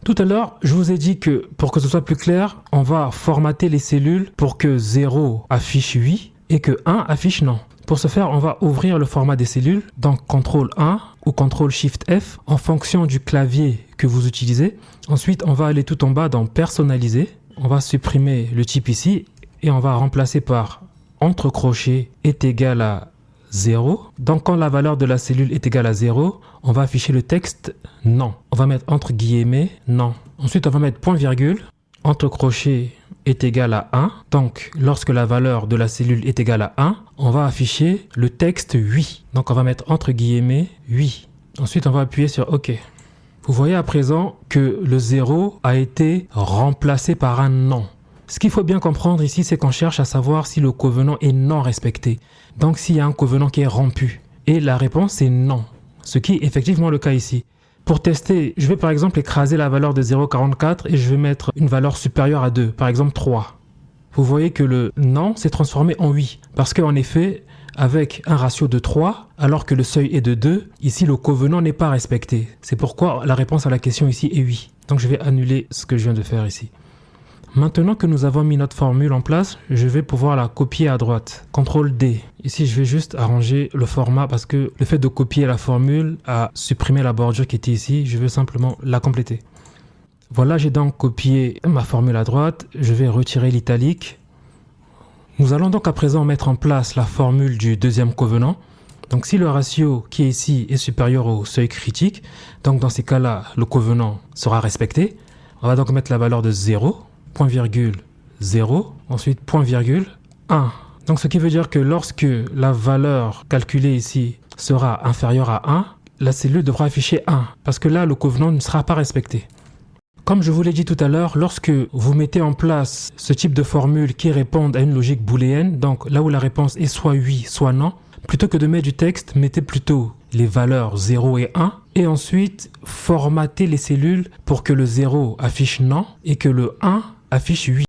Tout à l'heure, je vous ai dit que pour que ce soit plus clair, on va formater les cellules pour que 0 affiche oui et que 1 affiche non. Pour ce faire, on va ouvrir le format des cellules, donc CTRL 1 ou CTRL SHIFT F en fonction du clavier que vous utilisez. Ensuite, on va aller tout en bas dans Personnaliser. On va supprimer le type ici et on va remplacer par entre crochets est égal à 0. Donc quand la valeur de la cellule est égale à 0, on va afficher le texte non. On va mettre entre guillemets non. Ensuite, on va mettre point virgule. Entre crochets est égal à 1. Donc lorsque la valeur de la cellule est égale à 1, on va afficher le texte oui. Donc on va mettre entre guillemets oui. Ensuite, on va appuyer sur OK. Vous voyez à présent que le 0 a été remplacé par un non. Ce qu'il faut bien comprendre ici, c'est qu'on cherche à savoir si le covenant est non respecté. Donc s'il y a un covenant qui est rompu. Et la réponse est non. Ce qui est effectivement le cas ici. Pour tester, je vais par exemple écraser la valeur de 0,44 et je vais mettre une valeur supérieure à 2, par exemple 3. Vous voyez que le non s'est transformé en oui. Parce qu'en effet, avec un ratio de 3, alors que le seuil est de 2, ici le covenant n'est pas respecté. C'est pourquoi la réponse à la question ici est oui. Donc je vais annuler ce que je viens de faire ici. Maintenant que nous avons mis notre formule en place, je vais pouvoir la copier à droite. CTRL D. Ici, je vais juste arranger le format parce que le fait de copier la formule a supprimé la bordure qui était ici. Je veux simplement la compléter. Voilà, j'ai donc copié ma formule à droite. Je vais retirer l'italique. Nous allons donc à présent mettre en place la formule du deuxième covenant. Donc si le ratio qui est ici est supérieur au seuil critique, donc dans ces cas-là, le covenant sera respecté. On va donc mettre la valeur de 0. Point virgule 0, ensuite point virgule 1. Donc ce qui veut dire que lorsque la valeur calculée ici sera inférieure à 1, la cellule devra afficher 1, parce que là le covenant ne sera pas respecté. Comme je vous l'ai dit tout à l'heure, lorsque vous mettez en place ce type de formule qui répondent à une logique booléenne, donc là où la réponse est soit oui, soit non, plutôt que de mettre du texte, mettez plutôt les valeurs 0 et 1, et ensuite formatez les cellules pour que le 0 affiche non et que le 1 affiche oui.